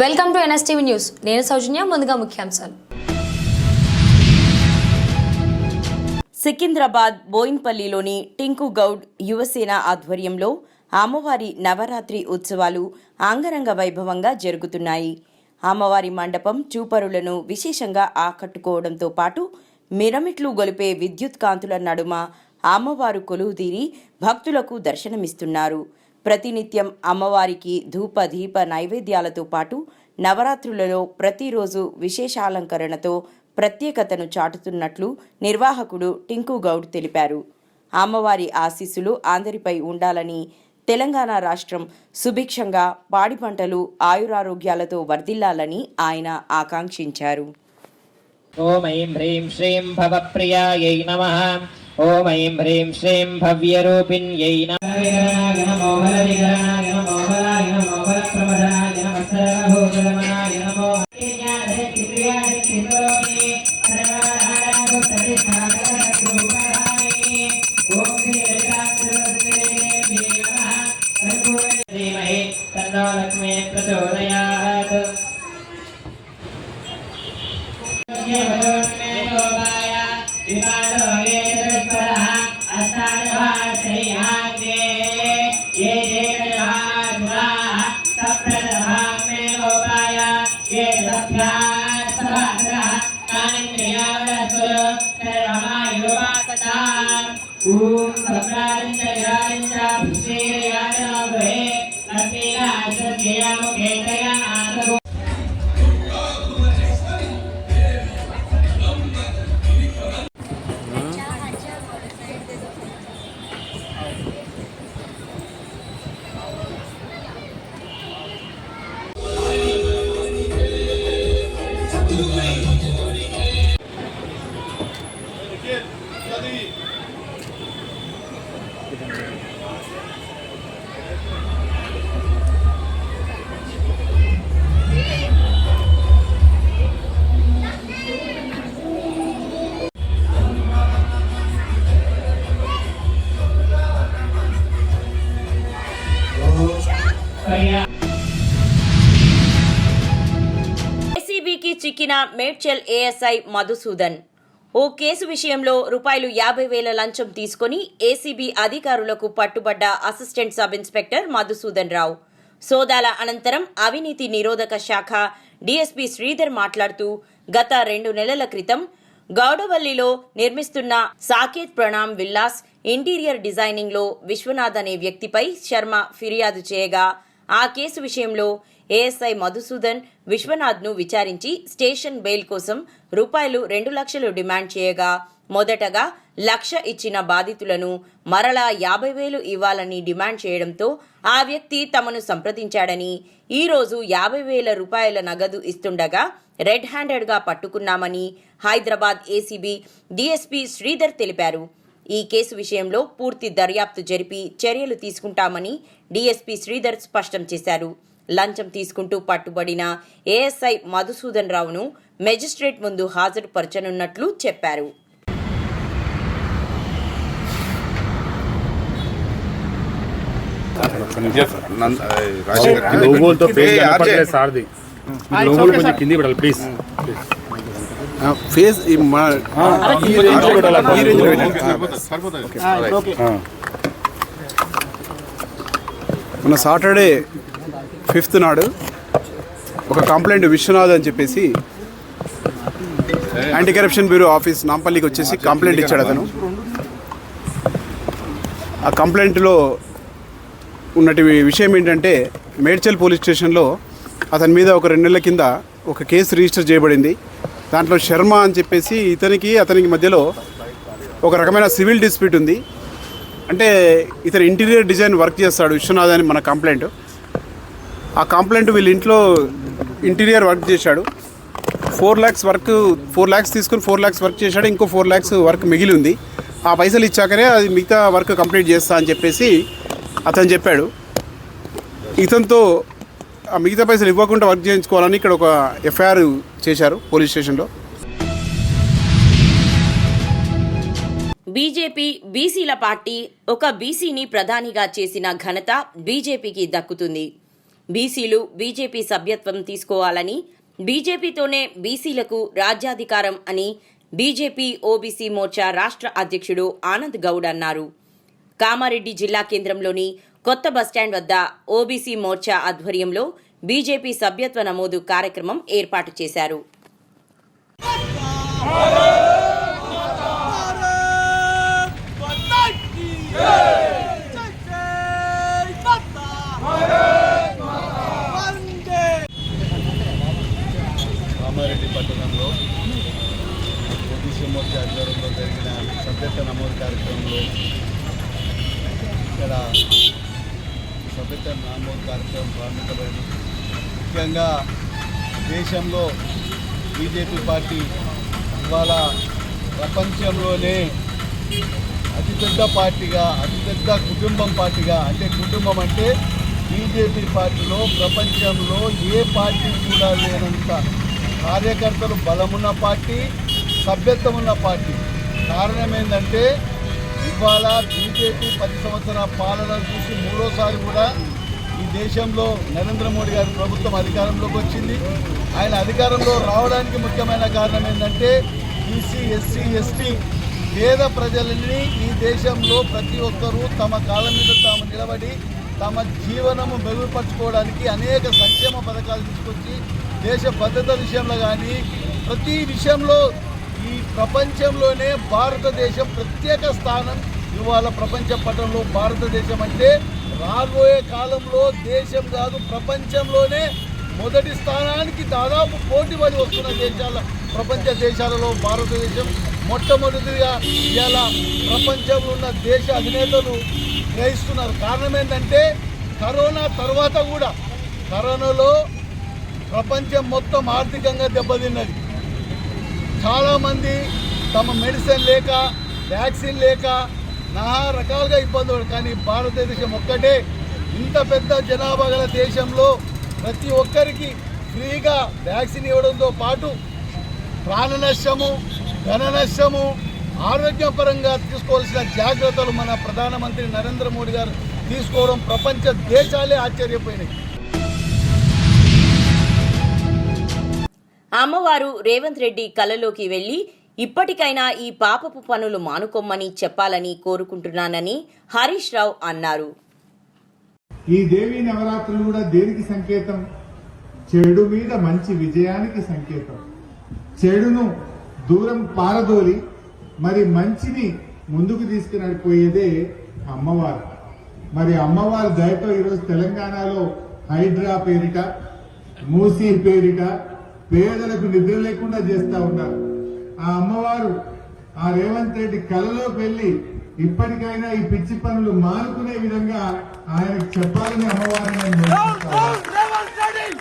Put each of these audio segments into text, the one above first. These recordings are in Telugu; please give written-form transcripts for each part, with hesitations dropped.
Welcome to NSTV news. నేను సౌజన్య. ముందుగా ముఖ్యాంశాలు. సికింద్రాబాద్ బోయిన్పల్లిలోని టింకు గౌడ్ యువసేన ఆధ్వర్యంలో అమ్మవారి నవరాత్రి ఉత్సవాలు అంగరంగ వైభవంగా జరుగుతున్నాయి. అమ్మవారి మండపం చూపరులను విశేషంగా ఆకట్టుకోవడంతో పాటు మిరమిట్లు గొలిపే విద్యుత్ కాంతుల నడుమ అమ్మవారు కొలువుదీరి భక్తులకు దర్శనమిస్తున్నారు. ప్రతినిత్యం అమ్మవారికి ధూప దీప నైవేద్యాలతో పాటు నవరాత్రులలో ప్రతిరోజు విశేషాలంకరణతో ప్రత్యేకతను చాటుతున్నట్లు నిర్వాహకుడు టింకు గౌడ్ తెలిపారు. అమ్మవారి ఆశీస్సులు అందరిపై ఉండాలని, తెలంగాణ రాష్ట్రం సుభిక్షంగా పాడి పంటలు ఆయురారోగ్యాలతో వర్ధిల్లాలని ఆయన ఆకాంక్షించారు. ఓం ఐం హ్రీం శ్రీం భవప్రియాయై నమః. ఓం ఐం హ్రీం శ్రీం భవ్యరూపిణ్యై నమః. తన్నో లక్ష్మీ ప్రచోదయాత్. ఏసీబీకి చిక్కిన మేడ్చల్ ఏఎస్ఐ మధుసూదన్. ఓ కేసు విషయంలో ₹50,000 లంచం తీసుకుని ఏసీబీ అధికారులకు పట్టుబడ్డ అసిస్టెంట్ సబ్ ఇన్స్పెక్టర్ మధుసూదన్ రావు. సోదాల అనంతరం అవినీతి నిరోధక శాఖ డీఎస్పీ శ్రీధర్ మాట్లాడుతూ, గత 2 నెలల క్రితం గౌడవల్లిలో నిర్మిస్తున్న Saketh Pranam villas interior designing లో విశ్వనాథ్ అనే వ్యక్తిపై శర్మ ఫిర్యాదు చేయగా, ఆ కేసు విషయంలో ఏఎస్ఐ మధుసూదన్ విశ్వనాథ్ ను విచారించి స్టేషన్ బెయిల్ కోసం ₹2 లక్షలు డిమాండ్ చేయగా, మొదటగా ₹1,00,000 ఇచ్చిన బాధితులను మరలా 50,000 ఇవ్వాలని డిమాండ్ చేయడంతో ఆ వ్యక్తి తమను సంప్రదించాడని, ఈ రోజు ₹50,000 నగదు ఇస్తుండగా రెడ్ హ్యాండెడ్ గా పట్టుకున్నామని హైదరాబాద్ ఏసీబీ డీఎస్పీ శ్రీధర్ తెలిపారు. ఈ కేసు విషయంలో పూర్తి దర్యాప్తు జరిపి చర్యలు తీసుకుంటామని డీఎస్పీ శ్రీధర్ స్పష్టం చేశారు. లంచం తీసుకుంటూ పట్టుబడిన ఏఎస్ఐ మధుసూదన్ రావును మెజిస్ట్రేట్ ముందు హాజరుపరచనున్నట్లు చెప్పారు. మన సాటర్డే 5th నాడు ఒక కంప్లైంట్ విశ్వనాథ్ అని చెప్పేసి యాంటీ కరప్షన్ బ్యూరో ఆఫీస్ నాంపల్లికి వచ్చేసి కంప్లైంట్ ఇచ్చాడు అతను. ఆ కంప్లైంట్లో ఉన్నటి విషయం ఏంటంటే, మేడ్చల్ పోలీస్ స్టేషన్లో అతని మీద ఒక 2 నెలల కింద ఒక కేసు రిజిస్టర్ చేయబడింది. దాంట్లో శర్మ అని చెప్పేసి అతనికి మధ్యలో ఒక రకమైన సివిల్ డిస్ప్యూట్ ఉంది. అంటే ఇతను ఇంటీరియర్ డిజైన్ వర్క్ చేస్తాడు విశ్వనాథ్ అని మన కంప్లైంట్. ఆ కంప్లైంట్ వీళ్ళ ఇంట్లో ఇంటీరియర్ వర్క్ చేశాడు. 4 lakhs తీసుకుని 4 lakhs వర్క్ చేశాడు. ఇంకో 4 lakhs వర్క్ మిగిలి ఉంది. ఆ పైసలు ఇచ్చాకనే అది మిగతా వర్క్ కంప్లీట్ చేస్తా అని చెప్పేసి అతను చెప్పాడు. ఇతనితో ఆ మిగతా పైసలు ఇవ్వకుండా వర్క్ చేయించుకోవాలని ఇక్కడ ఒక ఎఫ్ఐఆర్ చేశారు పోలీస్ స్టేషన్లో. బీజేపీ బీసీల పార్టీ. ఒక బీసీని ప్రధానిగా చేసిన ఘనత బీజేపీకి దక్కుతుంది. బీసీలు బీజేపీ సభ్యత్వం తీసుకోవాలని, బీజేపీతోనే బీసీలకు రాజ్యాధికారం అని బీజేపీ ఓబీసీ మోర్చా రాష్ట్ర అధ్యక్షుడు ఆనంద్ గౌడ్ అన్నారు. కామారెడ్డి జిల్లా కేంద్రంలోని కొత్త బస్టాండ్ వద్ద ఓబీసీ మోర్చా ఆధ్వర్యంలో బీజేపీ సభ్యత్వ నమోదు కార్యక్రమం ఏర్పాటు చేశారు. కామారెడ్డి పట్టణంలో ఓబీసీ మోర్చా ఆధ్వర్యంలో జరిగిన సభ్యత్వ నమోదు కార్యక్రమంలో ఇక్కడ సభ్యత్వ నమోదు కార్యక్రమం ప్రారంభించబడింది. ముఖ్యంగా దేశంలో బీజేపీ పార్టీ ఇవాళ ప్రపంచంలోనే అతిపెద్ద పార్టీగా, అతిపెద్ద కుటుంబం పార్టీగా, అంటే కుటుంబం అంటే బీజేపీ పార్టీలో ప్రపంచంలో ఏ పార్టీ కూడా లేనంత కార్యకర్తలు బలమున్న పార్టీ, సభ్యత్వం ఉన్న పార్టీ. కారణం ఏంటంటే ఇవాళ బీజేపీ 10 సంవత్సరాల పాలన చూసి మూడోసారి కూడా ఈ దేశంలో నరేంద్ర మోడీ గారి ప్రభుత్వం అధికారంలోకి వచ్చింది. ఆయన అధికారంలో రావడానికి ముఖ్యమైన కారణం ఏంటంటే బీసీ, ఎస్సీ, ఎస్టీ పేద ప్రజలని ఈ దేశంలో ప్రతి ఒక్కరూ తమ కాళ్ళ మీద తాము నిలబడి తమ జీవనము మెరుగుపరచుకోవడానికి అనేక సంక్షేమ పథకాలు తీసుకొచ్చి దేశ భద్రత విషయంలో కానీ ప్రతి విషయంలో ఈ ప్రపంచంలోనే భారతదేశం ప్రత్యేక స్థానం. ఇవాళ ప్రపంచ పటంలో భారతదేశం అంటే రాబోయే కాలంలో దేశం కాదు ప్రపంచంలోనే మొదటి స్థానానికి దాదాపు పోటీ పడి వస్తున్న దేశాల, ప్రపంచ దేశాలలో భారతదేశం మొట్టమొదటిగా ఇలా ప్రపంచంలో ఉన్న దేశ అధినేతలు గ్రహిస్తున్నారు. కారణం ఏంటంటే కరోనా తర్వాత కూడా కరోనాలో ప్రపంచం మొత్తం ఆర్థికంగా దెబ్బతిన్నది. చాలామంది తమ మెడిసిన్ లేక, వ్యాక్సిన్ లేక నానా రకాలుగా ఇబ్బంది పడు. కానీ భారతదేశం ఒక్కటే ఇంత పెద్ద జనాభా గల దేశంలో ప్రతి ఒక్కరికి ఫ్రీగా వ్యాక్సిన్ ఇవ్వడంతో పాటు ప్రాణ నష్టము, ధన నష్టము, ఆరోగ్యపరంగా తీసుకోవాల్సిన జాగ్రత్తలు మన ప్రధానమంత్రి నరేంద్ర మోడీ గారు తీసుకోవడం ప్రపంచ దేశాలే ఆశ్చర్యపోయినాయి. అమ్మవారు రేవంత్ రెడ్డి కలలోకి వెళ్లి ఇప్పటికైనా ఈ పాపపు పనులు మానుకోమని చెప్పాలని కోరుకుంటున్నానని హరీష్ రావు అన్నారు. ఈ దేవీ నవరాత్రులు కూడా దేనికి సంకేతం? చెడు మీద మంచి విజయానికి సంకేతం. చెడును దూరం పారదోలి మరి మంచిని ముందుకు తీసుకునడిపోయేదే అమ్మవారు. మరి అమ్మవారి దయతో ఈరోజు తెలంగాణలో హైడ్రా పేరిట, మూసీ పేరిట పేదలకు నిద్ర లేకుండా చేస్తా ఉన్నారు. ఆ అమ్మవారు ఆ రేవంత్ రెడ్డి కలలోకి వెళ్లి ఇప్పటికైనా ఈ పిచ్చి పనులు మానుకునే విధంగా ఆయనకు చెప్పాలని అమ్మవారిని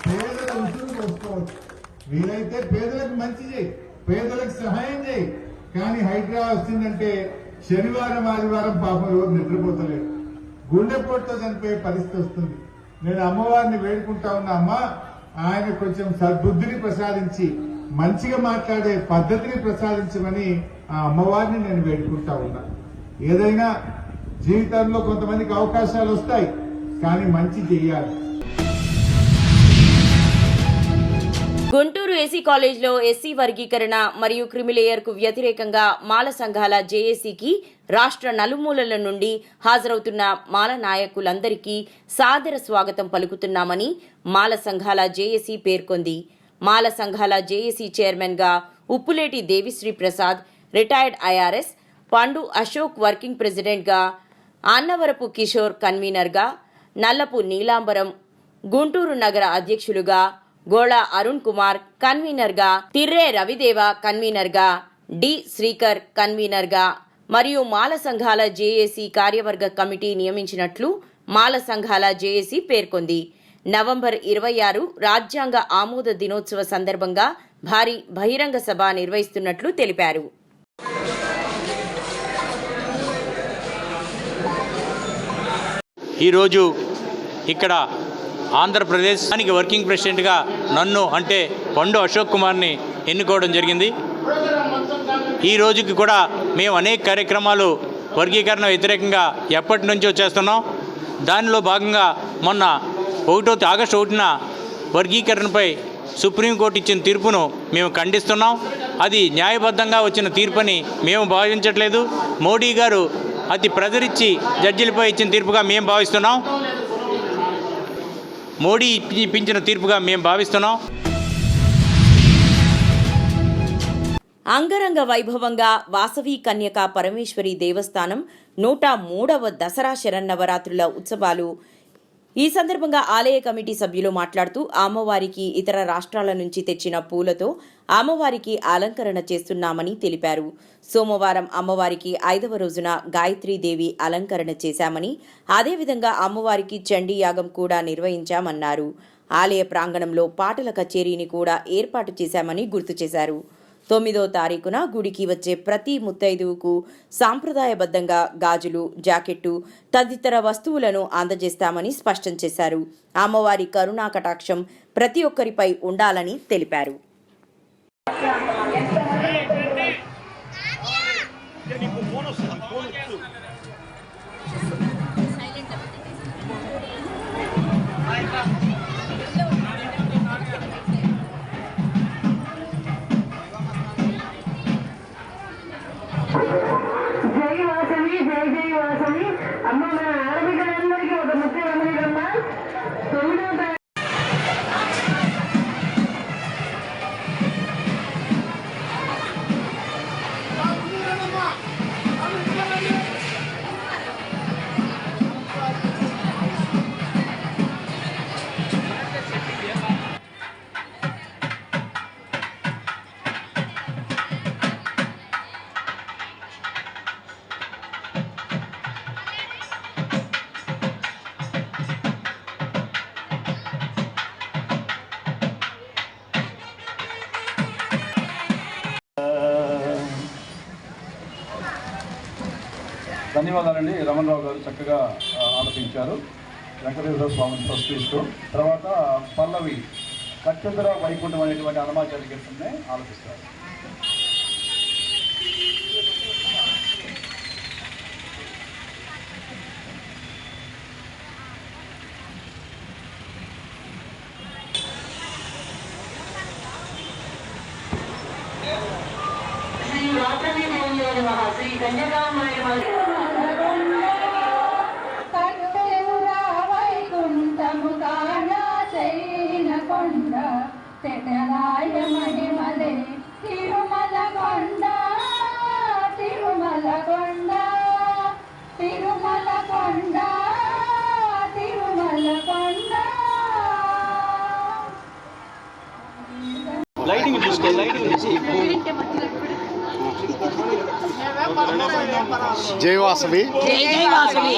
పేదల ఉసురు పోసుకోవచ్చు. వీలైతే పేదలకు మంచి చేయి, పేదలకు సహాయం చేయి. కానీ హైడ్రా వచ్చిందంటే శనివారం, ఆదివారం పాపం రోజు నిద్రపోతలేదు, గుండెపోటుతో చనిపోయే పరిస్థితి వస్తుంది. నేను అమ్మవారిని వేడుకుంటా ఉన్నా, అమ్మ ఆయన కొంచెం సద్బుద్ధిని ప్రసాదించి మంచిగా మాట్లాడే పద్ధతిని ప్రసాదించమని ఆ అమ్మవారిని నేను వేడుకుంటా ఉన్నా. ఏదైనా జీవితంలో కొంతమందికి అవకాశాలు వస్తాయి, కానీ మంచి చేయాలి. గుంటూరు ఏసీ కాలేజ్లో ఎస్సీ వర్గీకరణ మరియు క్రిమిలేయర్కు వ్యతిరేకంగా మాల సంఘాల జేఏసీకి రాష్ట్ర నలుమూలల నుండి హాజరవుతున్న మాల నాయకులందరికీ సాదర స్వాగతం పలుకుతున్నామని మాల సంఘాల జేఏసీ పేర్కొంది. మాల సంఘాల జేఏసీ చైర్మన్గా ఉప్పులేటి దేవిశ్రీ ప్రసాద్, రిటైర్డ్ ఐఆర్ఎస్ పండు అశోక్ వర్కింగ్ ప్రెసిడెంట్గా, అన్నవరపు కిషోర్ కన్వీనర్గా, నల్లపు నీలాంబరం గుంటూరు నగర అధ్యక్షులుగా, గోళ అరుణ్ కుమార్ కన్వీనర్గా, తిర్రే రవిదేవ కన్వీనర్గా, డి శ్రీకర్ కన్వీనర్గా మరియు మాల సంఘాల జేఏసీ కార్యవర్గ కమిటీ నియమించినట్లు మాల సంఘాల జేఏసీ పేర్కొంది. నవంబర్ 26 రాజ్యాంగ ఆమోద దినోత్సవ సందర్భంగా భారీ బహిరంగ సభ నిర్వహిస్తున్నట్లు తెలిపారు. ఈరోజు ఇక్కడ ఆంధ్రప్రదేశ్కి వర్కింగ్ ప్రెసిడెంట్గా నన్ను అంటే పండు అశోక్ కుమార్ని ఎన్నుకోవడం జరిగింది. ఈ రోజుకి కూడా మేము అనేక కార్యక్రమాలు వర్గీకరణ వ్యతిరేకంగా ఎప్పటి నుంచో చేస్తున్నాం. దానిలో భాగంగా మొన్న ఆగస్టు 1న వర్గీకరణపై సుప్రీంకోర్టు ఇచ్చిన తీర్పును మేము ఖండిస్తున్నాం. అది న్యాయబద్ధంగా వచ్చిన తీర్పుని మేము భావించట్లేదు. మోడీ గారు అతి ప్రెజరిచ్చి జడ్జిలపై ఇచ్చిన తీర్పుగా మేము భావిస్తున్నాం. మోడీ ఇప్పించిన తీర్పుగా మేము భావిస్తున్నాం. అంగరంగ వైభవంగా వాసవి కన్యకా పరమేశ్వరి దేవస్థానం 103వ దసరా శరన్నవరాత్రుల ఉత్సవాలు. ఈ సందర్భంగా ఆలయ కమిటీ సభ్యులు మాట్లాడుతూ అమ్మవారికి ఇతర రాష్ట్రాల నుంచి తెచ్చిన పూలతో అమ్మవారికి అలంకరణ చేస్తున్నామని తెలిపారు. సోమవారం అమ్మవారికి 5వ రోజున గాయత్రీదేవి అలంకరణ చేశామని, అదేవిధంగా అమ్మవారికి చండీ యాగం కూడా నిర్వహించామన్నారు. ఆలయ ప్రాంగణంలో పాటల కచేరీని కూడా ఏర్పాటు చేశామని గుర్తు చేశారు. 9వ తారీఖున గుడికి వచ్చే ప్రతి ముత్తైదువుకు సాంప్రదాయబద్ధంగా గాజులు, జాకెట్టు తదితర వస్తువులను అందజేస్తామని స్పష్టం చేశారు. అమ్మవారి కరుణా కటాక్షం ప్రతి ఒక్కరిపై ఉండాలని తెలిపారు. జై వాసవి, జై జై వాసవి. అమ్మ మన ఆడబిడ్డలందరికీ ఒక ముద్ర రమణిరమ్మ. 9వ తారీఖు ధన్యవాదాలండి. రమణరావు గారు చక్కగా ఆలపించారు. వెంకటేశ్వర స్వామిని ప్రస్తుతిస్తూ తర్వాత పల్లవి కచ్చంద్ర వైకుంఠం అనేటువంటి హనుమాచార్య కీర్తనని ఆలపిస్తారు. శ్రీ వాసవి శ్రీ కన్యకామాయ వైకుంఠము కానా చైన కొండ తెటరాయ మహిమలే తిరుమల కొండ తిరుమల కొండ తిరుమల కొండ తిరుమల కొండ. లైటింగ్ చూసుకో, లైటింగ్ జై వాసవి, జై జై వాసవి,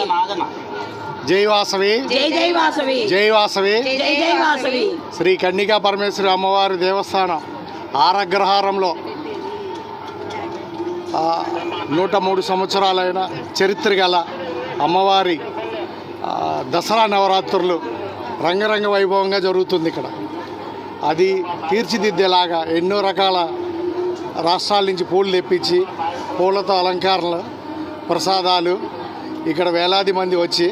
జై వాసవి, జై జై వాసవి, జై వాసవి, జై జై వాసవి. శ్రీ కన్యకా పరమేశ్వరి అమ్మవారి దేవస్థానం ఆరగ్రహారంలో 103 సంవత్సరాలైన చరిత్ర గల అమ్మవారి దసరా నవరాత్రులు రంగరంగ వైభవంగా జరుగుతుంది. ఇక్కడ అది తీర్చిదిద్దేలాగా ఎన్నో రకాల రాష్ట్రాల నుంచి పూలు తెప్పించి పూలతో అలంకరణలు, ప్రసాదాలు, ఇక్కడ వేలాది మంది వచ్చి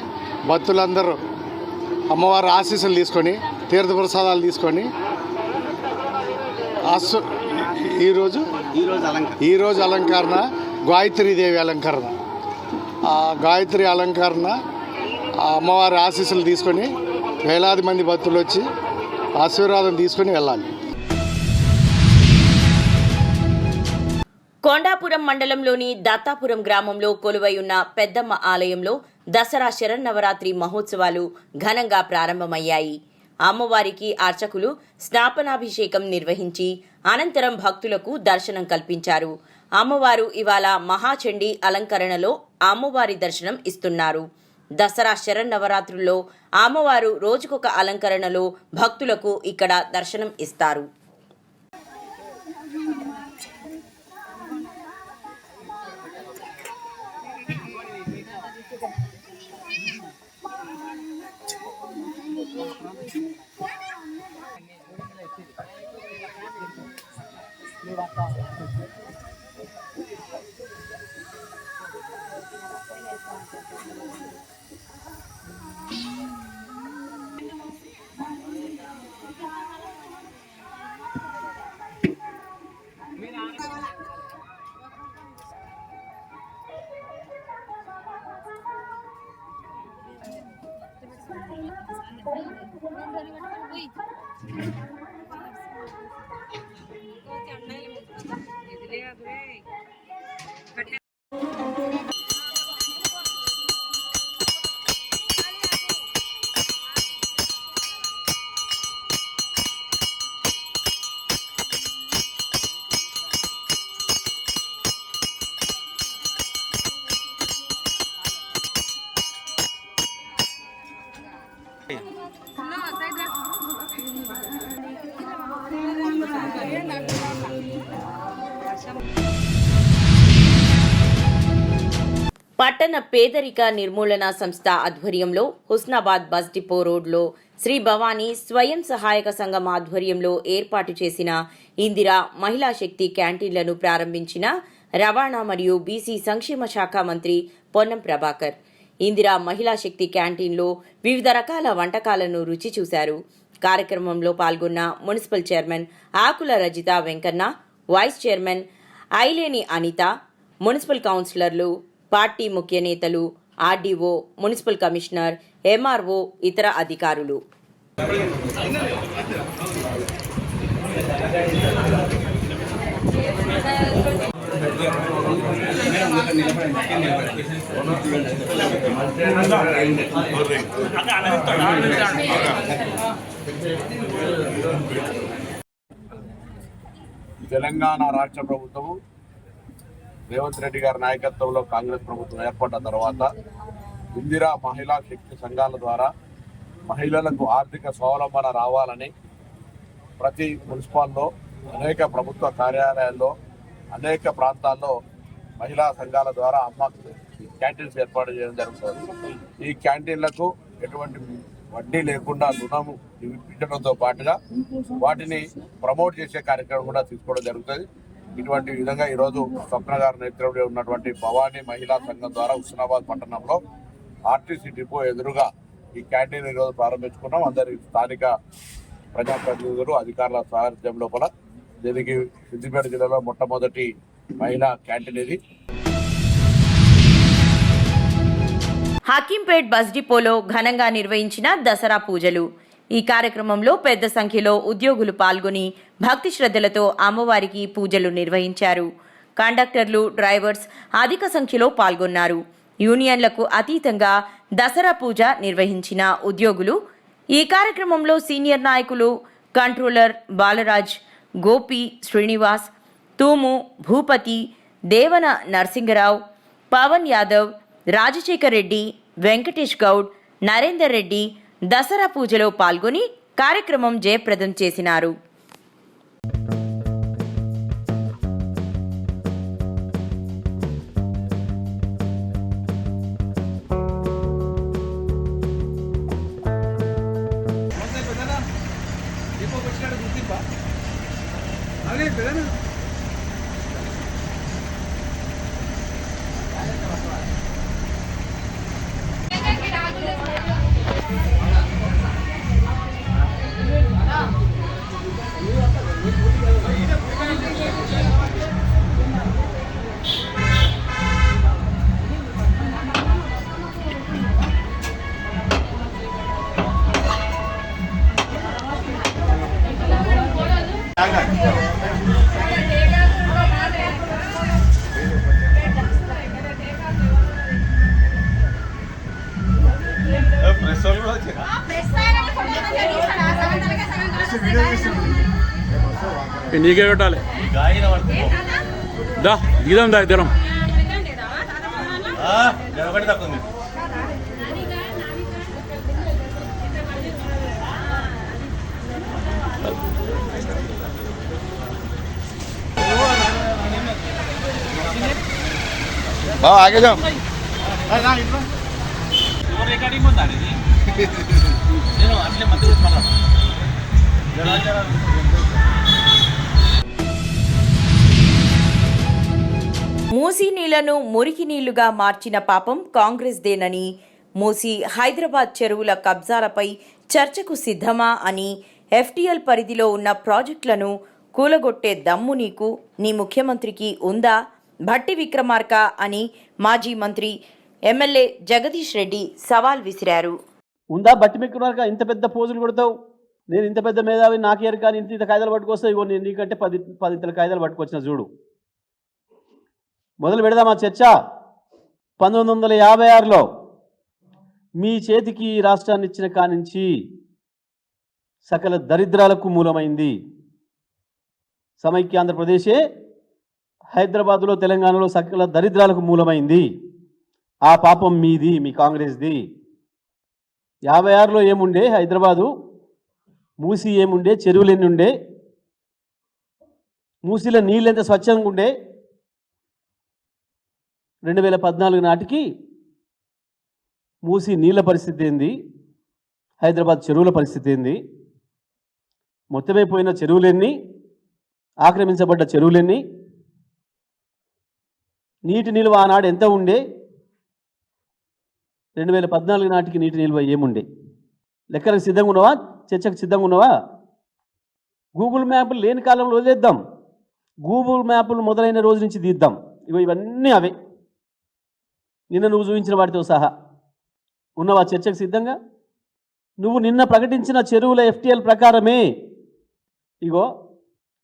భక్తులందరూ అమ్మవారి ఆశీస్సులు తీసుకొని తీర్థ ప్రసాదాలు తీసుకొని ఈరోజు అలంకరణ గాయత్రీదేవి అలంకరణ. ఆ గాయత్రి అలంకరణ అమ్మవారి ఆశీస్సులు తీసుకొని వేలాది మంది భక్తులు వచ్చి ఆశీర్వాదం తీసుకొని వెళ్ళాలి. కొండాపురం మండలంలోని దత్తాపురం గ్రామంలో కొలువై ఉన్న పెద్దమ్మ ఆలయంలో దసరా శరన్నవరాత్రి మహోత్సవాలు ఘనంగా ప్రారంభమయ్యాయి. అమ్మవారికి అర్చకులు స్నాపనాభిషేకం నిర్వహించి అనంతరం భక్తులకు దర్శనం కల్పించారు. అమ్మవారు ఇవాళ మహాచండీ అలంకరణలో అమ్మవారి దర్శనం ఇస్తున్నారు. దసరా శరన్నవరాత్రుల్లో అమ్మవారు రోజుకొక అలంకరణలో భక్తులకు ఇక్కడ దర్శనం ఇస్తారు. పట్టణ పేదరిక నిర్మూలన సంస్థ ఆధ్వర్యంలో హుస్నాబాద్ బస్ డిపో రోడ్లో శ్రీ భవానీ స్వయం సహాయక సంఘం ఆధ్వర్యంలో ఏర్పాటు చేసిన ఇందిరా మహిళా శక్తి క్యాంటీన్లను ప్రారంభించిన రవాణా మరియు బీసీ సంక్షేమ శాఖ మంత్రి పొన్నం ప్రభాకర్. ఇందిరా మహిళా శక్తి క్యాంటీన్లో వివిధ రకాల వంటకాలను రుచి చూశారు. కార్యక్రమంలో పాల్గొన్న municipal chairman Akula Rajitha Venkanna, vice chairman Aileni Anitha, municipal కౌన్సిలర్లు, పార్టీ ముఖ్య నేతలు, ఆర్డీఓ, మున్సిపల్ కమిషనర్, ఎంఆర్ఓ, ఇతర అధికారులు. తెలంగాణ రాష్ట్ర ప్రభుత్వము రేవంత్ రెడ్డి గారి నాయకత్వంలో కాంగ్రెస్ ప్రభుత్వం ఏర్పడ్డ తర్వాత ఇందిరా మహిళా శక్తి సంఘాల ద్వారా మహిళలకు ఆర్థిక స్వావలంబన రావాలని ప్రతి మున్సిపాల్లో, అనేక ప్రభుత్వ కార్యాలయాల్లో, అనేక ప్రాంతాల్లో మహిళా సంఘాల ద్వారా అమ్మ క్యాంటీన్స్ ఏర్పాటు చేయడం జరుగుతుంది. ఈ క్యాంటీన్లకు ఎటువంటి వడ్డీ లేకుండా రుణము ఇప్పించడంతో పాటుగా వాటిని ప్రమోట్ చేసే కార్యక్రమం కూడా తీసుకోవడం జరుగుతుంది. ఇటువంటి విధంగా ఈరోజు స్వప్న గారి నేతృత్వంలో ఉన్నటువంటి భవానీ మహిళా సంఘం ద్వారా హుస్నాబాద్ పట్టణంలో ఆర్టీసీ డిపో ఎదురుగా ఈ క్యాంటీన్ ఈరోజు ప్రారంభించుకున్నాం. అందరి స్థానిక ప్రజాప్రతినిధులు, అధికారుల సారథ్యం లోపల దీనికి సిద్దిపేట జిల్లాలో మొట్టమొదటి మహిళా క్యాంటీన్ ఇది. హకీంపేట్ బస్ డిపోలో ఘనంగా నిర్వహించిన దసరా పూజలు. ఈ కార్యక్రమంలో పెద్ద సంఖ్యలో ఉద్యోగులు పాల్గొని భక్తి శ్రద్ధలతో అమ్మవారికి పూజలు నిర్వహించారు. కండక్టర్లు, డ్రైవర్స్ అధిక సంఖ్యలో పాల్గొన్నారు. యూనియన్లకు అతీతంగా దసరా పూజ నిర్వహించిన ఉద్యోగులు. ఈ కార్యక్రమంలో సీనియర్ నాయకులు కంట్రోలర్ బాలరాజ్, గోపి, శ్రీనివాస్, తూము, భూపతి, దేవన నరసింగరావు, పవన్ యాదవ్, రాజశేఖర్ రెడ్డి, వెంకటేష్ గౌడ్, నరేందర్ రెడ్డి దసరా పూజలో పాల్గొని కార్యక్రమం జయప్రదం చేసినారు. నీకే పెట్టాలి దా దిగుదాం దా ఇద్దరం. ఆగే జాం రికార్డింగ్ ఉందా నేను అట్లే మధ్య మూసీ నీళ్లను మురికి నీళ్లుగా మార్చిన పాపం కాంగ్రెస్దేనని, మూసీ హైదరాబాద్ చెరువుల కబ్జాలపై చర్చకు సిద్ధమా అని, ఎఫ్టీఎల్ పరిధిలో ఉన్న ప్రాజెక్టులను కూలగొట్టే దమ్ము నీకు, నీ ముఖ్యమంత్రికి ఉందా, భట్టి విక్రమార్క అని మాజీ మంత్రి ఎమ్మెల్యే జగదీష్ రెడ్డి సవాల్ విసిరారు. ఉందా? బట్టి మెక్కున్నారుగా ఇంత పెద్ద పోజులు కొడతావు, నేను ఇంత పెద్ద మేధావి నాకేరు కానీ ఇంత కాయిదాలు పట్టుకొస్తావు, ఇగో నేను నీకంటే 10 కాయిదాలు పట్టుకొచ్చిన చూడు. మొదలు పెడదామా చర్చ. 1956లో మీ చేతికి ఈ రాష్ట్రాన్ని ఇచ్చిన కానించి సకల దరిద్రాలకు మూలమైంది సమైక్య ఆంధ్రప్రదేశే. హైదరాబాదులో తెలంగాణలో సకల దరిద్రాలకు మూలమైంది. ఆ పాపం మీది, మీ కాంగ్రెస్ది. 56లో ఏముండే? హైదరాబాదు మూసి ఏముండే? చెరువులు ఎన్ని ఉండే? మూసిలో నీళ్ళు ఎంత స్వచ్ఛంగా ఉండే? 2014 నాటికి మూసి నీళ్ళ పరిస్థితి ఏంది? హైదరాబాద్ చెరువుల పరిస్థితి ఏంది? మొత్తమైపోయిన చెరువులెన్ని? ఆక్రమించబడ్డ చెరువులెన్ని? నీటి నిల్వ ఆనాడు ఎంత ఉండే? 2014 నాటికి నీటి నిల్వ ఏముండే? లెక్కలకు సిద్ధంగా ఉన్నావా? చర్చకు సిద్ధంగా ఉన్నావా? గూగుల్ మ్యాప్లు లేని కాలంలో వదిలేద్దాం, గూగుల్ మ్యాప్లు మొదలైన రోజు నుంచి తీద్దాం. ఇవన్నీ అవే, నిన్న నువ్వు చూపించిన వాటితో సహా. ఉన్నవా చర్చకు సిద్ధంగా? నువ్వు నిన్న ప్రకటించిన చెరువుల FTL ప్రకారమే ఇగో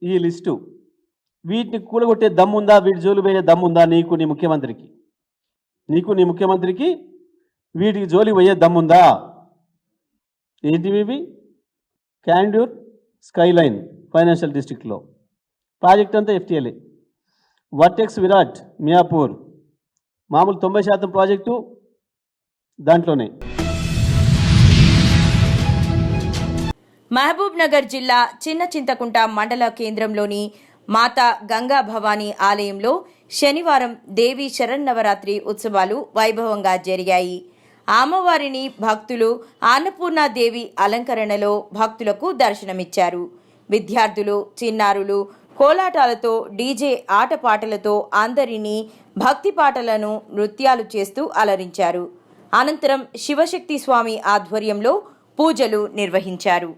ఈ లిస్టు. వీటిని కూలగొట్టే దమ్ముందా? వీటి జోలు పోయే దమ్ముందా నీకు, నీ ముఖ్యమంత్రికి? నీకు నీ ముఖ్యమంత్రికి వీటికి జోలి పోయే దమ్ముందా? ఏంటివి ఇవి? క్యాండ్యూర్ స్కైలైన్ ఫైనాన్షియల్ డిస్ట్రిక్ట్లో ప్రాజెక్ట్ అంతా FTLే. వర్టెక్స్ విరాట్ మియాపూర్ మామూలు 90% ప్రాజెక్టు దాంట్లోనే. మహబూబ్ నగర్ జిల్లా చిన్న చింతకుంట మండల కేంద్రంలోని మాతా గంగా భవానీ ఆలయంలో శనివారం దేవి శరన్నవరాత్రి ఉత్సవాలు వైభవంగా జరిగాయి. అమ్మవారిని భక్తులు అన్నపూర్ణాదేవి అలంకరణలో భక్తులకు దర్శనమిచ్చారు. విద్యార్థులు, చిన్నారులు కోలాటాలతో, డీజే ఆటపాటలతో అందరినీ భక్తి పాటలను, నృత్యాలు చేస్తూ అలరించారు. అనంతరం శివశక్తి స్వామి ఆధ్వర్యంలో పూజలు నిర్వహించారు.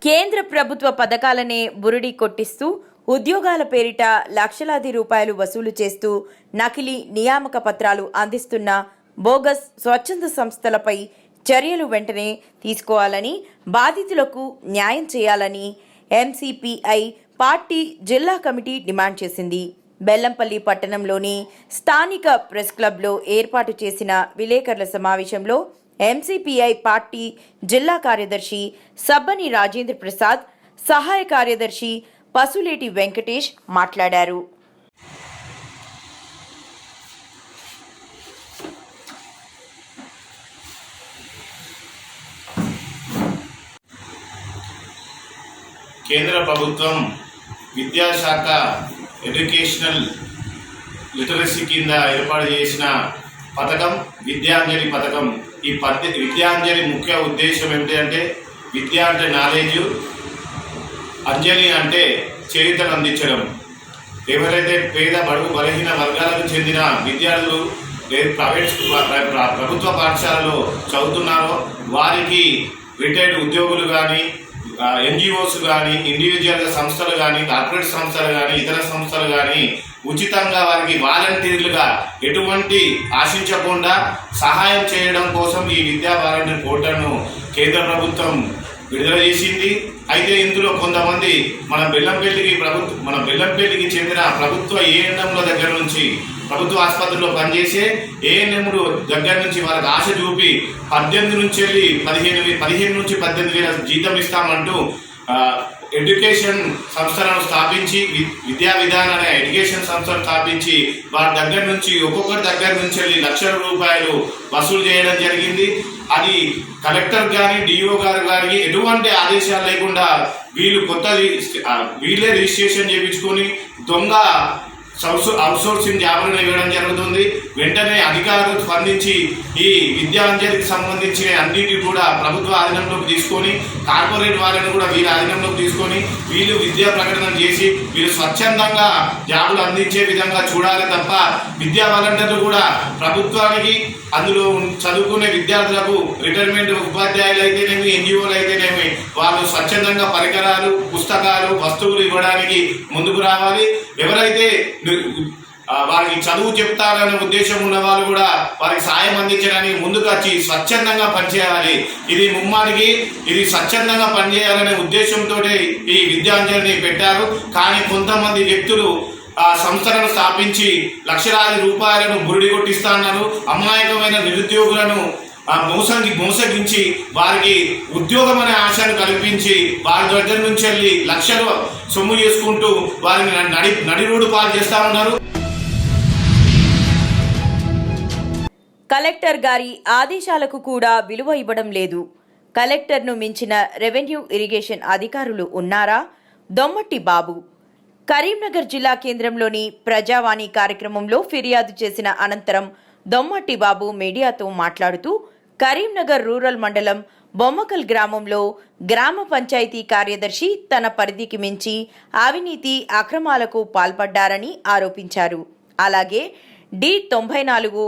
కేంద్ర ప్రభుత్వ పథకాలనే బురిడి కొట్టిస్తూ ఉద్యోగాల పేరిట లక్షలాది రూపాయలు వసూలు చేస్తూ నకిలీ నియామక పత్రాలు అందిస్తున్న బోగస్ స్వచ్ఛంద సంస్థలపై చర్యలు వెంటనే తీసుకోవాలని, బాధితులకు న్యాయం చేయాలని MCPI పార్టీ జిల్లా కమిటీ డిమాండ్ చేసింది. బెల్లంపల్లి పట్టణంలోని స్థానిక ప్రెస్ క్లబ్లో ఏర్పాటు చేసిన విలేకరుల సమావేశంలో MCPI పార్టీ జిల్లా కార్యదర్శి సబ్బని రాజేంద్ర ప్రసాద్, సహాయ కార్యదర్శి పసులేటి వెంకటేష్ మాట్లాడారు. కేంద్ర ప్రభుత్వం విద్యాశాఖ ఎడ్యుకేషనల్ లిటరసీ కింద ఏర్పాటు చేసిన పథకం విద్యాంజలి పథకం. ఈ విద్యాంజలి ముఖ్య ఉద్దేశం ఏమిటంటే, విద్య అంటే నాలెడ్జ్, అంజలి అంటే చేయుతను అందించడం. ఎవరైతే పేద బడుగు బలహీన వర్గాలకు చెందిన విద్యార్థులు ప్రభుత్వ పాఠశాలలో చదువుతున్నారో వారికి రిటైర్డ్ ఉద్యోగులు కానీ, NGOs కానీ, ఇండివిజువల్ సంస్థలు కానీ, కార్పొరేట్ సంస్థలు కానీ, ఇతర సంస్థలు కానీ ఉచితంగా వారికి వాలంటీర్లుగా ఎటువంటి ఆశించకుండా సహాయం చేయడం కోసం ఈ విద్యా వాలంటీర్ పోర్టల్ను కేంద్ర ప్రభుత్వం విడుదల చేసింది. అయితే ఇందులో కొంతమంది మన బెల్లంపల్లికి చెందిన ప్రభుత్వ ANMల దగ్గర నుంచి, ప్రభుత్వ ఆసుపత్రిలో పనిచేసే ANMలు దగ్గర నుంచి వాళ్ళకి ఆశ చూపి 18 నుంచి వెళ్ళి 15 నుంచి 18 వేల జీతం ఇస్తామంటూ ఎడ్యుకేషన్ సంస్థలను స్థాపించి, విద్యా విధాన అనే ఎడ్యుకేషన్ సంస్థను స్థాపించి వారి దగ్గర నుంచి ఒక్కొక్కరి దగ్గర నుంచి వెళ్ళి లక్షల రూపాయలు వసూలు చేయడం జరిగింది. అది కలెక్టర్ కానీ, DO గారు కానీ ఎటువంటి ఆదేశాలు లేకుండా వీళ్ళే రిజిస్ట్రేషన్ చేయించుకొని దొంగ అవుట్సోర్సింగ్ జాబులను ఇవ్వడం జరుగుతుంది. వెంటనే అధికారులు స్పందించి ఈ విద్యాంజలికి సంబంధించిన అన్నిటి కూడా ప్రభుత్వ ఆధీనంలోకి తీసుకొని కార్పొరేట్ వాళ్ళని కూడా వీళ్ళ ఆధీనంలోకి తీసుకొని వీళ్ళు విద్యా ప్రకటన చేసి వీళ్ళు స్వచ్ఛందంగా జాబులు అందించే విధంగా చూడాలి తప్ప విద్యా వాలంటీర్లు కూడా ప్రభుత్వానికి అందులో చదువుకునే విద్యార్థులకు రిటైర్మెంట్ ఉపాధ్యాయులు అయితేనేమి ఎన్జిఓలు అయితేనేమి వాళ్ళు స్వచ్ఛందంగా పరికరాలు పుస్తకాలు వస్తువులు ఇవ్వడానికి ముందుకు రావాలి. ఎవరైతే వారికి చదువు చెప్తారనే ఉద్దేశం ఉన్న వాళ్ళు కూడా వారికి సాయం అందించడానికి ముందుకు వచ్చి స్వచ్ఛందంగా పనిచేయాలి. ఇది ముమ్మారికి ఇది స్వచ్ఛందంగా పనిచేయాలనే ఉద్దేశంతో ఈ విద్యాంజలిని పెట్టారు. కానీ కొంతమంది వ్యక్తులు ఆ సంస్థలను స్థాపించి లక్షలాది రూపాయలను బురిడి కొట్టిస్తాన్నారు. అమాయకమైన నిరుద్యోగులను మోసగించి వారికి ఉద్యోగం అనే ఆశను కల్పించి వారి దగ్గర నుంచి వెళ్ళి లక్షలు సొమ్ము చేసుకుంటూ వారిని నడిరోడ్డు పాలు చేస్తా ఉన్నారు. కలెక్టర్ గారి ఆదేశాలకు కూడా విలువ ఇవ్వడం లేదు. కలెక్టర్ను మించిన రెవెన్యూ ఇరిగేషన్ అధికారులు ఉన్నారా? దొమ్మట్టి బాబు కరీంనగర్ జిల్లా కేంద్రంలోని ప్రజావాణి కార్యక్రమంలో ఫిర్యాదు చేసిన అనంతరం దొమ్మట్టి బాబు మీడియాతో మాట్లాడుతూ కరీంనగర్ రూరల్ మండలం బొమ్మకల్ గ్రామంలో గ్రామ పంచాయతీ కార్యదర్శి తన పరిధికి మించి అవినీతి అక్రమాలకు పాల్పడ్డారని ఆరోపించారు. అలాగే D94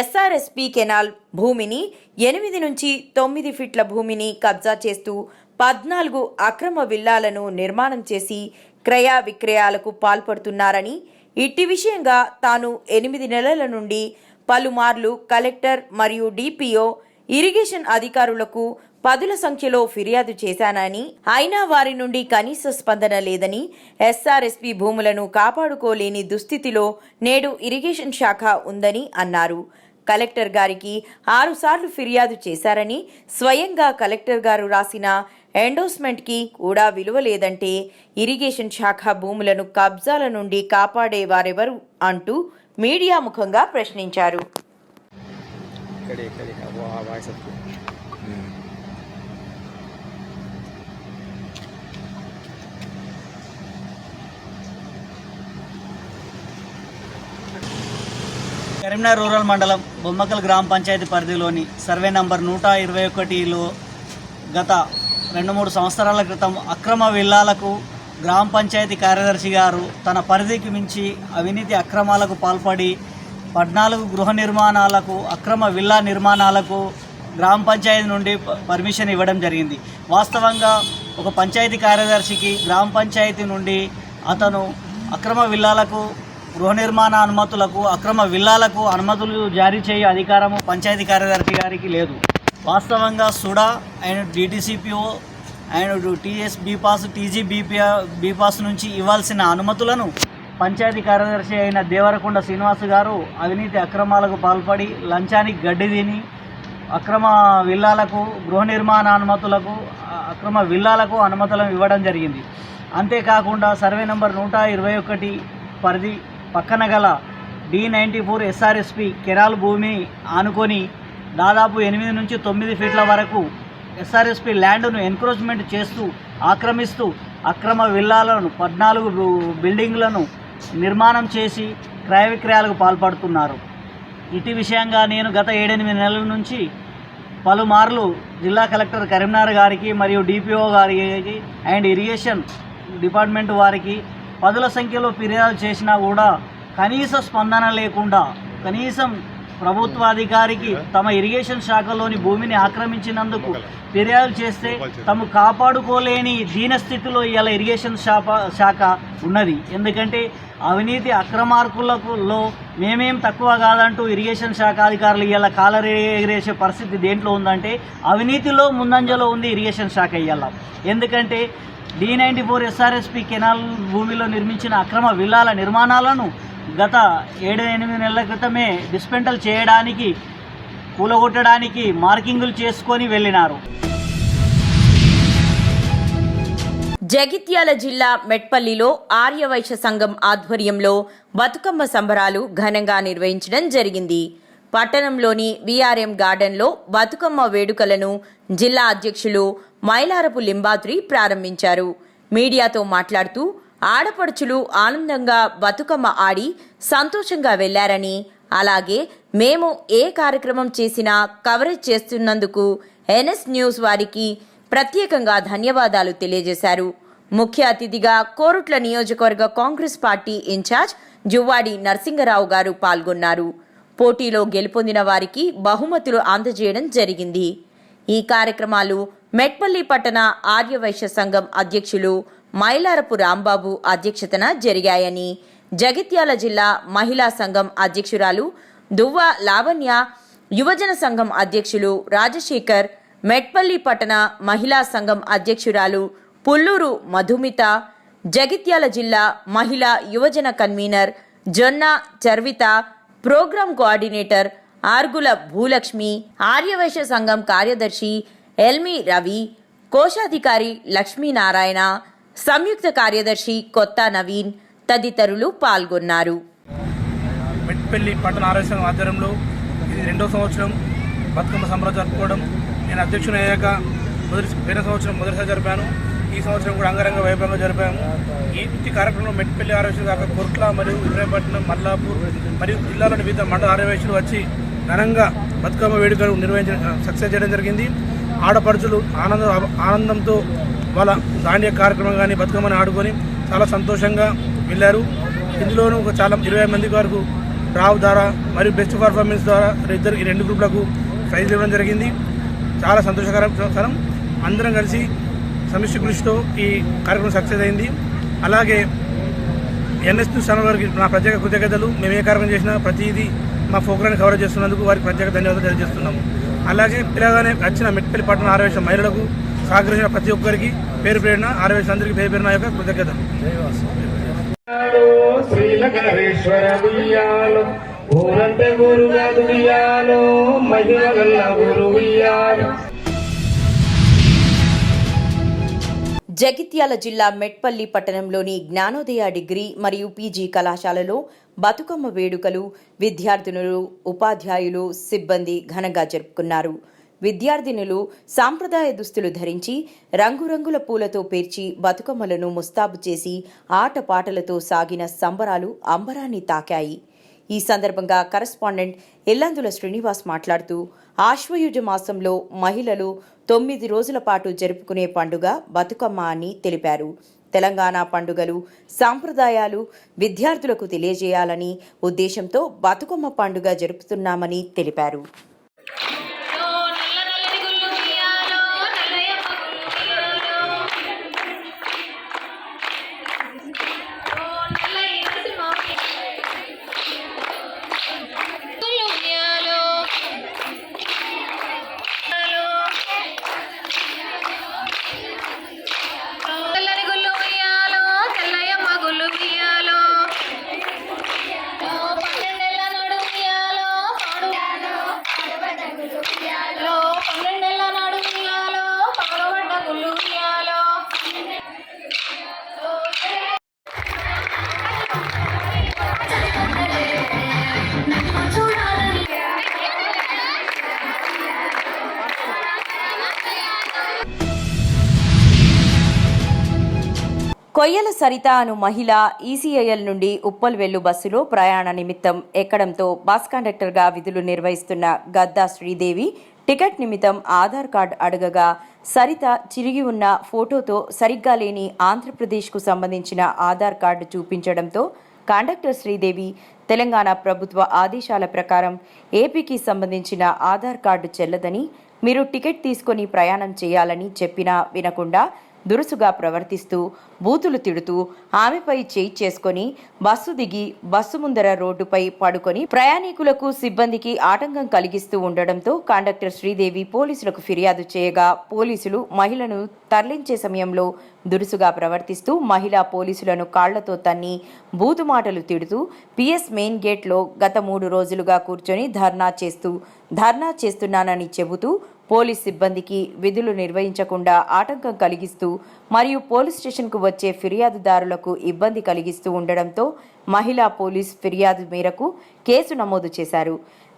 SRSP కెనాల్ భూమిని 8 నుంచి 9 ఫీట్ల భూమిని కబ్జా చేస్తూ 14 అక్రమ విల్లాలను నిర్మాణం చేసి క్రయ విక్రయాలకు పాల్పడుతున్నారని, ఇట్టి విషయంగా తాను 8 నెలల నుండి పలుమార్లు కలెక్టర్ మరియు DPO ఇరిగేషన్ అధికారులకు 10ల సంఖ్యలో ఫిర్యాదు చేశానని, అయినా వారి నుండి కనీస స్పందన లేదని, SRSP భూములను కాపాడుకోలేని దుస్థితిలో నేడు ఇరిగేషన్ శాఖ ఉందని అన్నారు. కలెక్టర్ గారికి 6 సార్లు ఫిర్యాదు చేశారని, స్వయంగా కలెక్టర్ గారు రాసిన ఎండోస్మెంట్కి కూడా విలువ లేదంటే ఇరిగేషన్ శాఖ భూములను కబ్జాల నుండి కాపాడేవారెవరు అంటూ మీడియా ముఖంగా ప్రశ్నించారు. కరీంనగర్ రూరల్ మండలం బొమ్మకల్ గ్రామ పంచాయతీ పరిధిలోని సర్వే నంబర్ 121లో గత 2-3 సంవత్సరాల క్రితం అక్రమ విల్లాలకు గ్రామ పంచాయతీ కార్యదర్శి గారు తన పరిధికి మించి అవినీతి అక్రమాలకు పాల్పడి 14 గృహ నిర్మాణాలకు అక్రమ విల్లా నిర్మాణాలకు గ్రామ పంచాయతీ నుండి పర్మిషన్ ఇవ్వడం జరిగింది. వాస్తవంగా ఒక పంచాయతీ కార్యదర్శికి గ్రామ పంచాయతీ నుండి అతను అక్రమ విల్లాలకు గృహ నిర్మాణ అనుమతులకు అక్రమ విల్లాలకు అనుమతులు జారీ చేయ అధికారము పంచాయతీ కార్యదర్శి గారికి లేదు. వాస్తవంగా SUDA and DTCPO and TS bPASS TG bPASS నుంచి ఇవ్వాల్సిన అనుమతులను పంచాయతీ కార్యదర్శి అయిన దేవరకొండ శ్రీనివాస్ గారు అవినీతి అక్రమాలకు పాల్పడి లంచానికి గడ్డి తిని అక్రమ విల్లాలకు గృహ నిర్మాణ అనుమతులకు అక్రమ విల్లాలకు అనుమతులను ఇవ్వడం జరిగింది. అంతేకాకుండా సర్వే నంబర్ 121 పరిధి పక్కన గల D94 SRSP కెనాల్ భూమిని ఆనుకొని దాదాపు 8 నుంచి 9 ఫీట్ల వరకు SRSP ల్యాండ్ను ఎన్క్రోచ్మెంట్ చేస్తూ ఆక్రమిస్తూ అక్రమ విల్లాలను 14 బిల్డింగ్లను నిర్మాణం చేసి క్రయ విక్రయాలకు పాల్పడుతున్నారు. ఇటీ విషయంగా నేను గత 7-8 నెలల నుంచి పలుమార్లు జిల్లా కలెక్టర్ కరీంనగర్ గారికి మరియు DPO గారికి అండ్ ఇరిగేషన్ డిపార్ట్మెంట్ వారికి 10ల సంఖ్యలో ఫిర్యాదు చేసినా కూడా కనీస స్పందన లేకుండా కనీసం ప్రభుత్వ అధికారికి తమ ఇరిగేషన్ శాఖలోని భూమిని ఆక్రమించినందుకు ఫిర్యాదు చేస్తే తమ కాపాడుకోలేని దీనస్థితిలో ఇవాళ ఇరిగేషన్ శాఖ ఉన్నది. ఎందుకంటే అవినీతి అక్రమార్కులలో మేమేం తక్కువ కాదంటూ ఇరిగేషన్ శాఖ అధికారులు ఇవాళ కాలరేసే పరిస్థితి దేంట్లో ఉందంటే అవినీతిలో ముందంజలో ఉంది ఇరిగేషన్ శాఖ ఇవాళ. ఎందుకంటే D94 SRSP కెనాల్ భూమిలో నిర్మించిన అక్రమ విల్లాల నిర్మాణాలను గత 7-8 నెలల క్రితమే డిస్పెంటల్ చేయడానికి కూలగొట్టడానికి మార్కింగులు చేసుకొని వెళ్ళినారు. జగిత్యాల జిల్లా మెట్పల్లిలో ఆర్యవైశ్య సంఘం ఆధ్వర్యంలో బతుకమ్మ సంబరాలు ఘనంగా నిర్వహించడం జరిగింది. పట్టణంలోని VRM గార్డెన్లో బతుకమ్మ వేడుకలను జిల్లా అధ్యక్షులు మైలారపు లింబాద్రి ప్రారంభించారు. మీడియాతో మాట్లాడుతూ ఆడపడుచులు ఆనందంగా బతుకమ్మ ఆడి సంతోషంగా వెళ్లారని, అలాగే మేము ఏ కార్యక్రమం చేసినా కవరేజ్ చేస్తున్నందుకు ఎన్ఎస్ న్యూస్ వారికి ప్రత్యేకంగా ధన్యవాదాలు తెలియజేశారు. ముఖ్య అతిథిగా కోరుట్ల నియోజకవర్గ కాంగ్రెస్ పార్టీ ఇన్ఛార్జ్ జువ్వాడి నరసింగరావు గారు పాల్గొన్నారు. పోటీలో గెలుపొందిన వారికి బహుమతులు అందజేయడం జరిగింది. ఈ కార్యక్రమాలు మెట్పల్లి పట్టణ ఆర్యవైశ్య సంఘం అధ్యక్షులు మైలారపు రాంబాబు అధ్యక్షతన జరిగాయని, జగిత్యాల జిల్లా మహిళా సంఘం అధ్యక్షురాలు దువ్వ లావణ్య, యువజన సంఘం అధ్యక్షులు రాజశేఖర్, మెట్పల్లి పట్టణ మహిళా సంఘం అధ్యక్షురాలు పుల్లూరు మధుమిత, జగిత్యాల జిల్లా మహిళా యువజన కన్వీనర్ జొన్న చర్విత, ప్రోగ్రాం కోఆర్డినేటర్ ఆర్గుల భూలక్ష్మి, ఆర్యవైశ్య సంఘం కార్యదర్శి ఎల్మి రవి, కోశాధికారి లక్ష్మీనారాయణ, సంయుక్త కార్యదర్శి కొత్త నవీన్ తదితరులు పాల్గొన్నారు. మెట్పల్లి పట్టణ ఆర్యవైశ్య సంఘం ఆధ్వర్యంలో ఇది 2వ సంవత్సరం బతుకమ్మ సంబరాలు జరుపుకోవడం. నేను అధ్యక్షుని అయ్యాక పోయిన సంవత్సరం మొదటిసారి జరిపాను. ఈ సంవత్సరం కూడా అంగరంగ వైభవంగా జరిపాము. ఈ కార్యక్రమంలో మెట్పల్లి ఆర్యవైశ్యులు కాక కొర్ట్ల మరియు ఇబ్రాహీంపట్నం, మల్లాపూర్ మరియు జిల్లాలోని వివిధ మండల ఆర్యవైశ్యులు వచ్చి ఘనంగా బతుకమ్మ వేడుకలు సక్సెస్ చేయడం జరిగింది. ఆడపడుచులు ఆనందంతో వాళ్ళ దాండియ కార్యక్రమం కానీ బతుకమ్మని ఆడుకొని చాలా సంతోషంగా వెళ్ళారు. ఇందులోనూ చాలా 20 మంది వరకు డ్రావ్ ద్వారా మరియు బెస్ట్ పర్ఫార్మెన్స్ ద్వారా ఈ 2 గ్రూపులకు ప్రైజ్ ఇవ్వడం జరిగింది. చాలా సంతోషకరం. అందరం కలిసి సమిష్టి కృషితో ఈ కార్యక్రమం సక్సెస్ అయింది. అలాగే ఎన్ఎస్ న్యూస్ ఛానల్ వారికి నా ప్రత్యేక కృతజ్ఞతలు. మేము ఏ కార్యక్రమం చేసినా ప్రతిదీ మా ప్రోగ్రాన్ని కవర్ చేస్తున్నందుకు వారికి ప్రత్యేక ధన్యవాదాలు తెలియజేస్తున్నాము. అలాగే పిల్లగానే వచ్చిన మెట్పల్లి పట్టణ ఆర్యవైశ్య మహిళలకు సహకరించిన ప్రతి ఒక్కరికి పేరు పేరున ఆర్యవైశ్యులందరికీ పేరు పేరున యొక్క కృతజ్ఞతలు. జగిత్యాల జిల్లా మెట్పల్లి పట్టణంలోని జ్ఞానోదయ డిగ్రీ మరియు పీజీ కళాశాలలో బతుకమ్మ వేడుకలు విద్యార్థినులు, ఉపాధ్యాయులు, సిబ్బంది ఘనంగా జరుపుకున్నారు. విద్యార్థినులు సాంప్రదాయ దుస్తులు ధరించి రంగురంగుల పూలతో పేర్చి బతుకమ్మలను ముస్తాబు చేసి ఆటపాటలతో సాగిన సంబరాలు అంబరాన్ని తాకాయి. ఈ సందర్భంగా కరెస్పాండెంట్ ఎల్లందుల శ్రీనివాస్ మాట్లాడుతూ, ఆశ్వయుజ మాసంలో మహిళలు 9 రోజుల పాటు జరుపుకునే పండుగ బతుకమ్మ అని తెలిపారు. తెలంగాణ పండుగలు, సాంప్రదాయాలు విద్యార్థులకు తెలియజేయాలని ఉద్దేశంతో బతుకమ్మ పండుగ జరుపుతున్నామని తెలిపారు. కొయ్యల సరిత అను మహిళ ఈసీఐఎల్ నుండి ఉప్పల్ వెళ్ళు బస్సులో ప్రయాణ నిమిత్తం ఎక్కడంతో బస్ కండక్టర్గా విధులు నిర్వహిస్తున్న గద్దా శ్రీదేవి టికెట్ నిమిత్తం ఆధార్ కార్డు అడగగా సరిత చిరిగి ఉన్న ఫోటోతో సరిగ్గా లేని ఆంధ్రప్రదేశ్కు సంబంధించిన ఆధార్ కార్డు చూపించడంతో కండక్టర్ శ్రీదేవి తెలంగాణ ప్రభుత్వ ఆదేశాల ప్రకారం ఏపీకి సంబంధించిన ఆధార్ కార్డు చెల్లదని, మీరు టికెట్ తీసుకొని ప్రయాణం చేయాలని చెప్పినా వినకుండా దురుసుగా ప్రవర్తిస్తూ బూతులు తిడుతూ ఆమెపై చేయి చేసుకుని బస్సు దిగి బస్సు ముందర రోడ్డుపై పడుకొని ప్రయాణికులకు సిబ్బందికి ఆటంకం కలిగిస్తూ ఉండడంతో కండక్టర్ శ్రీదేవి పోలీసులకు ఫిర్యాదు చేయగా పోలీసులు మహిళను తరలించే సమయంలో దురుసుగా ప్రవర్తిస్తూ మహిళా పోలీసులను కాళ్లతో తన్ని బూతు మాటలు తిడుతూ పిఎస్ మెయిన్ గేట్లో గత 3 రోజులుగా కూర్చొని ధర్నా చేస్తున్నానని చెబుతూ పోలీస్ సిబ్బందికి విధులు నిర్వహించకుండా ఆటంకం కలిగిస్తూ మరియు పోలీస్ స్టేషన్కు వచ్చే ఫిర్యాదుదారులకు ఇబ్బంది కలిగిస్తూ ఉండడంతో మహిళా పోలీస్ ఫిర్యాదు మేరకు కేసు నమోదు చేశారు.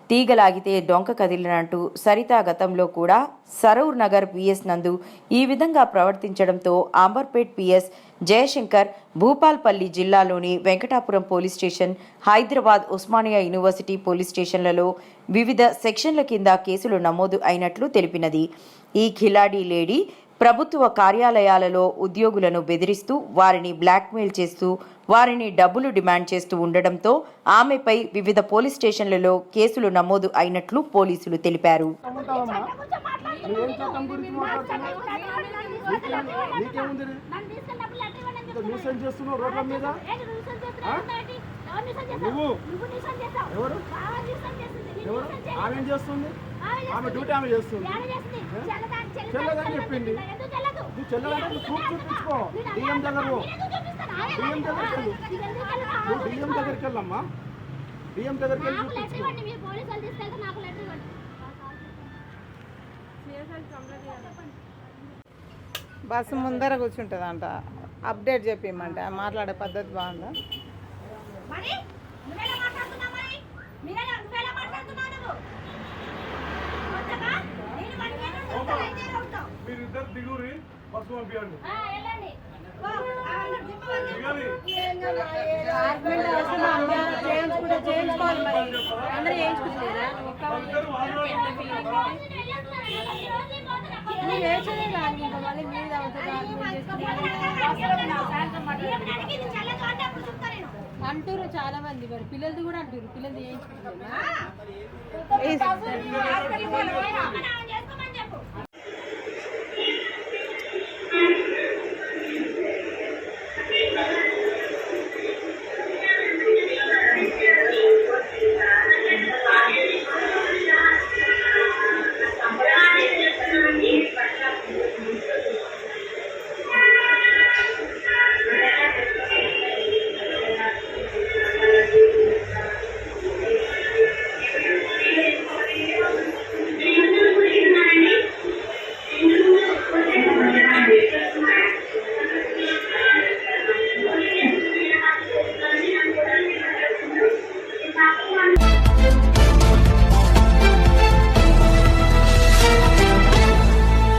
తీగలాగితే డొంక కదిలినట్టు సరిత గతంలో కూడా సరూర్ నగర్ పిఎస్ నందు ఈ విధంగా ప్రవర్తించడంతో అంబర్పేట్ పిఎస్ జయశంకర్ భూపాల్పల్లి జిల్లాలోని Venkatapuram police station, Hyderabad Osmania university police స్టేషన్లలో వివిధ సెక్షన్ల కింద కేసులు నమోదు అయినట్లు తెలిపినది. ఈ ఖిలాడీ లేడీ ప్రభుత్వ కార్యాలయాలలో ఉద్యోగులను బెదిరిస్తూ వారిని బ్లాక్మెయిల్ చేస్తూ వారిని డబ్బులు డిమాండ్ చేస్తూ ఉండడంతో ఆమెపై వివిధ పోలీస్ స్టేషన్లలో కేసులు నమోదు అయినట్లు పోలీసులు తెలిపారు. ఆమె డ్యూటీ ఆమె చేస్తుంది. చెల్లదని చెప్పింది. నువ్వు చెల్లదంటే ప్రూఫ్ చూపించుకో. డిఎం దగ్గరికి వెళ్ళమ్మా. డిఎం దగ్గరికి వెళ్ళి చూపించుకో. బస్సు ముందర కూర్చుంటుందంట. అప్డేట్ చెప్పిమ్మంట. మాట్లాడే పద్ధతి బాగుందా? మీరిద్దరు దిగురి, బస్సు పంపించండి. అంటారు చాలా మంది, మరి పిల్లలది కూడా అంటారు. పిల్లలది చేయించుకుంటున్నా